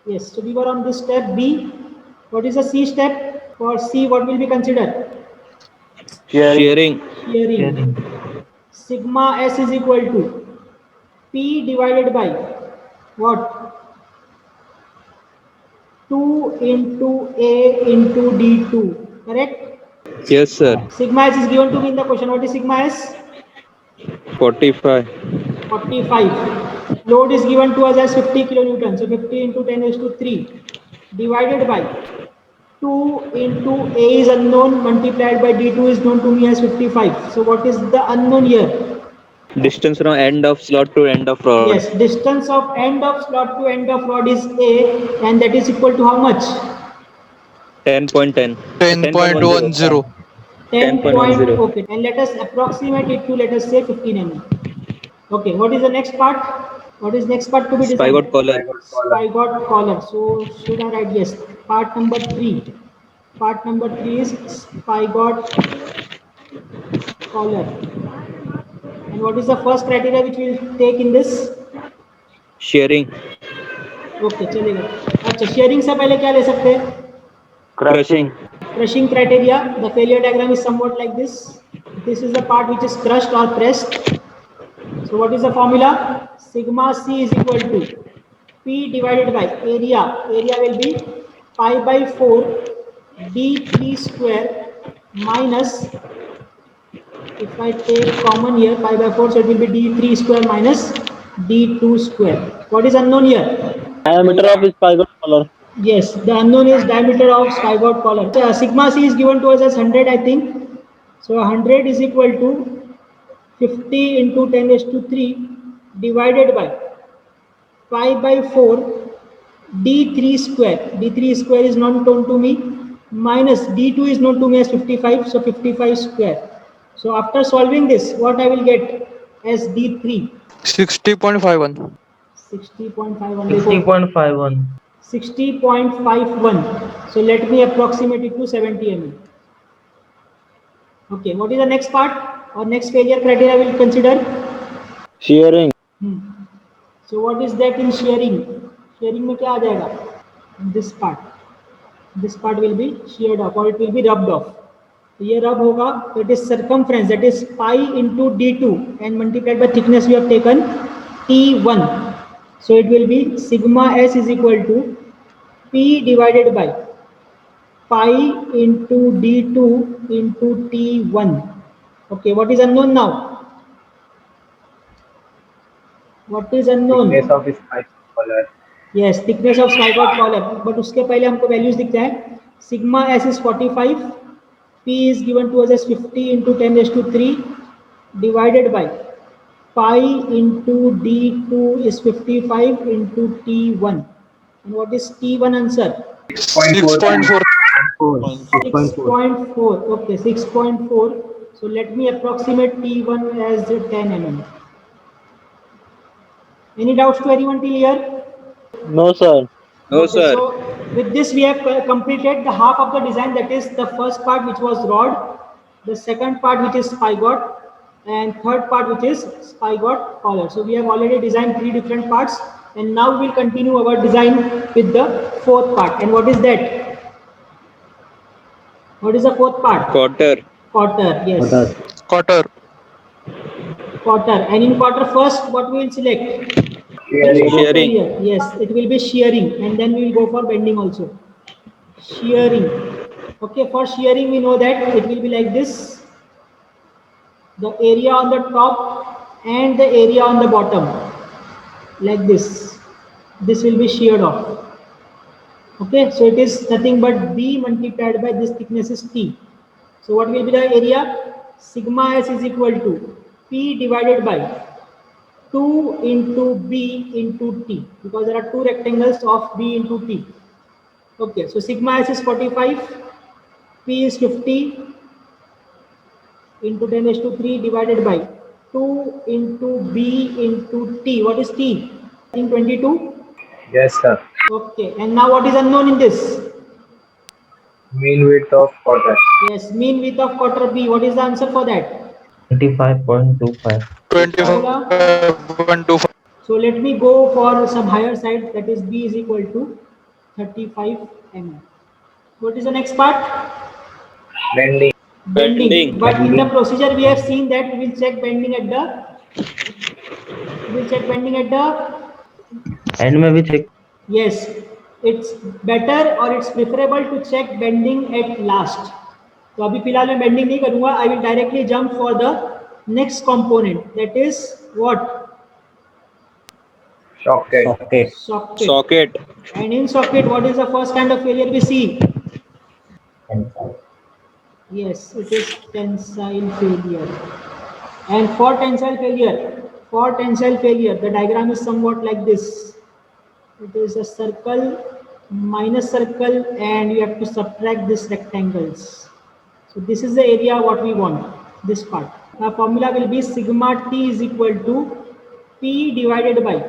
Yes, so we were on this step B. What is the C step? For C, what will be considered? Sharing. Sharing. Shearing. Sharing. Sigma S is equal to P divided by what? 2 into A into D2. Correct? Yes, sir. Sigma S is given to me in the question. What is sigma S? 45. 45. Load is given to us as 50 kilonewton. So 50 into 10 is to 3 divided by 2 into A is unknown multiplied by D2 is known to me as 55. So what is the unknown here? Distance from end of slot to end of rod. Yes, distance of end of slot to end of rod is A and that is equal to how much? 10.10. 10.10. 10.10. 10 point, 10.10. okay. And let us approximate it to, let us say, 15 mm. Okay, what is the next part? What is next part to be designed? Spigot collar. Spigot collar. So should I write yes? Part number 3. Part number 3 is spigot collar. And what is the first criteria which we will take in this? Sharing. Okay चलेगा. अच्छा sharing से पहले क्या ले सकते हैं? Crushing. Crushing criteria. The failure diagram is somewhat like this. This is the part which is crushed or pressed. So what is the formula? Sigma C is equal to P divided by area. Area will be pi by 4 d3 square minus, if I take common here, pi by 4, so it will be d3 square minus d2 square. What is unknown here? Diameter of spigot collar. Yes, the unknown is diameter of spigot collar. Sigma C is given to us as 100, I think. So 100 is equal to 50 into 10 raised to 3 divided by pi by 4 d3 square. D3 square is not known to me, minus d2 is known to me as 55, so 55 square. So after solving this, what I will get as d3? 60.51. 60.51. 60.51. 60.51. So let me approximate it to 70 mm. Okay, what is the next part or next failure criteria we will consider? Shearing. So what is that in shearing? Shearing में क्या आ जाएगा? This part. This part will be sheared off or it will be rubbed off. तो ये rub होगा, so it is circumference, that is pi into d2 and multiplied by thickness we have taken t1. So it will be sigma s is equal to p divided by pi into d2 into t1. Okay, what is unknown now? What is unknown? Thickness of spigot collar. Yes, thickness of spigot collar. But उसके पहले हमको values दिखता है. Sigma s is 45. P is given to us as 50 into 10 raised to 3 divided by pi into d2 is 55 into t1. And what is t1 answer? 6.4. 6.4. Okay, 6.4. So let me approximate t1 as 10 mm. Any doubts to anyone till here? No, sir. No, Okay, sir. so with this we have completed the half of the design, that is the first part which was rod, the second part which is spigot, and third part which is spigot collar. So we have already designed 3 different parts and now we will continue our design with the fourth part. And what is that? What is the fourth part? Quarter. Quarter, yes. Quarter. Quarter. And in quarter first, what we will select? Shearing. Shearing. Yes, it will be shearing and then we will go for bending also. Shearing. Okay, for shearing we know that it will be like this. The area on the top and the area on the bottom. Like this. This will be sheared off. Okay, so it is nothing but B multiplied by this thickness is T. So what will be the area? Sigma S is equal to P divided by 2 into B into T, because there are 2 rectangles of B into T. Okay, so sigma S is 45, P is 50 into 10 raised to 3 divided by 2 into B into T. What is T? I think 22. Yes, sir. Okay, and now what is unknown in this? Mean width of quarter. Yes, mean width of quarter B. What is the answer for that? 25.25. Formula. 25.25. So let me go for some higher side, that is B is equal to 35 mm. What is the next part? Bending. Bending. But in the Bending. procedure we have seen that we will check bending at the and में भी check yes, it's better or it's preferable to check bending at last. तो अभी फिलहाल मैं bending नहीं करूंगा. I will directly jump for the next component, that is what? Socket. Socket. Socket. And in socket, what is the first kind of failure we see? Yes, it is tensile failure. And for tensile failure, the diagram is somewhat like this. It is a circle minus circle, and you have to subtract these rectangles. So this is the area what we want, this part. Our formula will be sigma t is equal to P divided by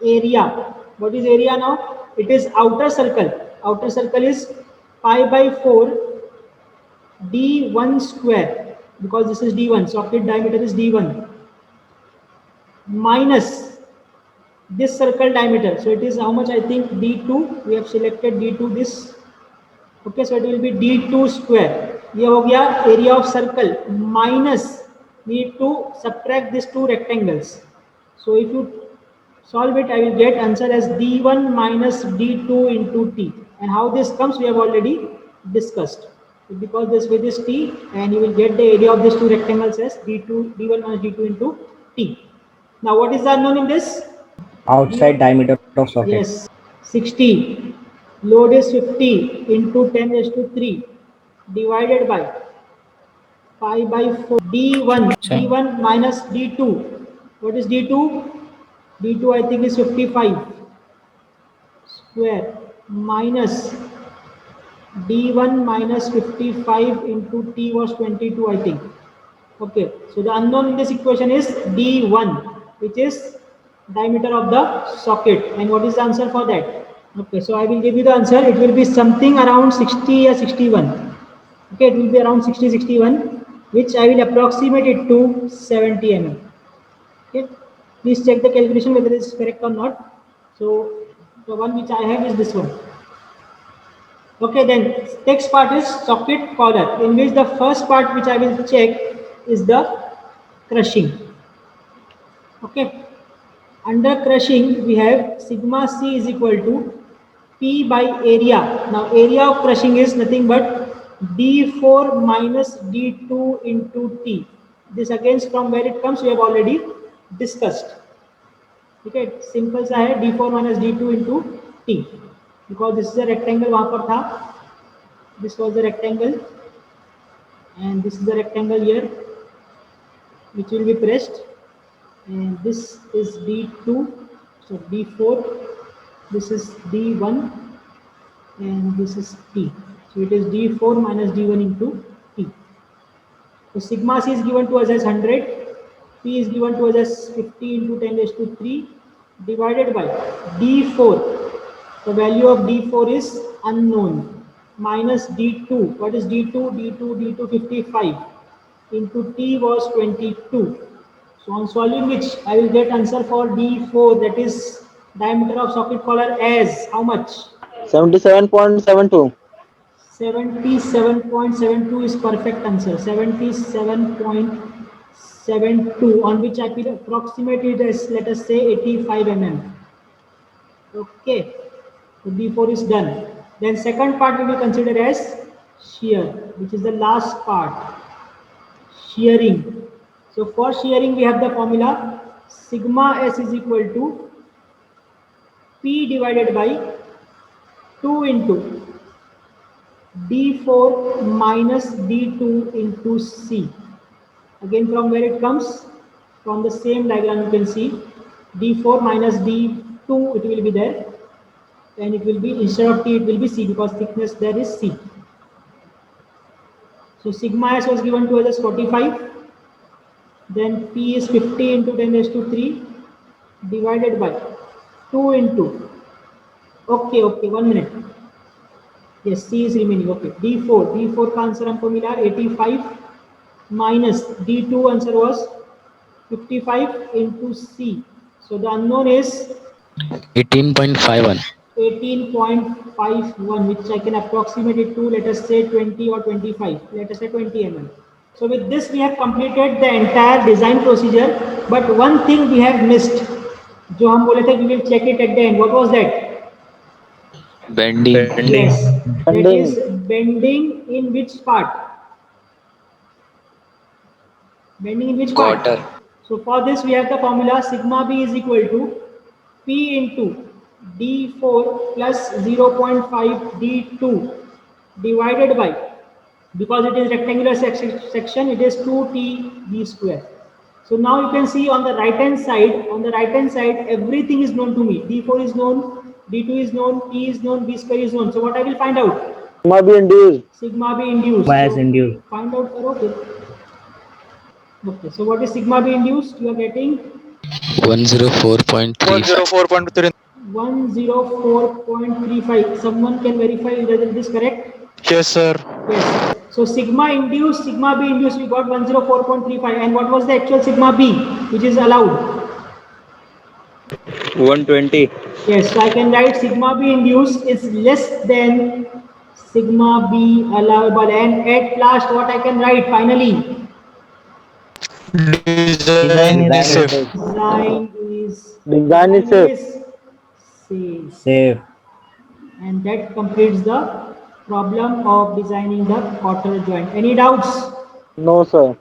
area. What is area now? It is outer circle. Outer circle is pi by 4 d1 square, because this is d1, socket diameter is d1, minus this circle diameter. So it is how much? I think d2. We have selected d2 this. Okay, so it will be d2 square. ये हो गया area of circle, minus need to subtract these two rectangles. So if you solve it, I will get answer as d1 minus d2 into t. And how this comes, we have already discussed. Because this with this t, and you will get the area of these two rectangles as d1 minus d2 into t. Now what is the unknown in this? Outside diameter of socket. Yes, 60. Load is 50 into 10 raised to 3 divided by pi by 4. D1 minus D2. What is D2? D2 I think is 55 square minus D1 minus 55 into T was 22 I think. Okay, so the unknown in this equation is D1, which is diameter of the socket. And what is the answer for that? Okay, so I will give you the answer. It will be something around 60 or 61. Okay, it will be around 60-61, which I will approximate it to 70 mm. Okay, please check the calculation whether it is correct or not. So the one which I have is this one. Okay, then next part is socket collar, in which the first part which I will check is the crushing. Okay, under crushing we have sigma c is equal to P by area. Now area of crushing is nothing but d4 minus d2 into t. This again from where it comes we have already discussed. Okay, simple सा है d4 minus d2 into t, because this is a rectangle वहाँ पर था. This was the rectangle, and this is the rectangle here which will be pressed, and this is d2, so d4, this is d1, and this is t. So it is d4 minus d1 into t. So sigma c is given to us as 100, p is given to us as 50 into 10 raised to 3 divided by d4. The value of d4 is unknown, minus d2. What is d2? d2 55 into t was 22. So on solving which I will get answer for d4, that is diameter of socket collar, as how much? 77.72. 77.72 is perfect answer. 77.72, on which I will approximate it as, let us say, 85 mm. Okay, so d4 is done. Then second part we will consider as shear, which is the last part, shearing. So for shearing we have the formula sigma s is equal to P divided by 2 into d4 minus d2 into c. Again from where it comes, from the same diagram you can see d4 minus d2, it will be there, and it will be, instead of t it will be c, because thickness there is c. So sigma s was given to us as 45, then p is 50 into 10 raised to 3 divided by 2 into, okay, 1 minute, yes, c is remaining. Okay, d4 का answer हमको मिला 85 minus d2 answer was 55 into c. So the unknown is 18.51. 18.51, which I can approximate it to, let us say 20 or 25, let us say 20 mm. So with this we have completed the entire design procedure, but one thing we have missed, जो हम बोले थे we will check it at the end. What was that? Bending. Yes, that Bending. is bending in which part? Bending in which part? Quarter. So for this we have the formula sigma b is equal to P into D4 plus 0.5 D2 divided by, because it is rectangular section, it is 2T D square. So now you can see on the right hand side, everything is known to me. D4 is known, D2 is known, T is known, B square is known. So what I will find out? Sigma be induced. Sigma b induced. Bias So induced. find out, okay. Okay, so what is sigma b induced? You are getting 104.35. 104.3. 104.35. Someone can verify whether it is correct? Yes, sir. Yes. So sigma induced, sigma b induced, we got 104.35. And what was the actual sigma b, which is allowed? 120. Yes, so I can write sigma b induced is less than sigma b allowable. And at last, what I can write finally? Design is safe. Design is Design is safe. safe. Safe. And that completes the problem of designing the quarter joint. Any doubts? No, sir.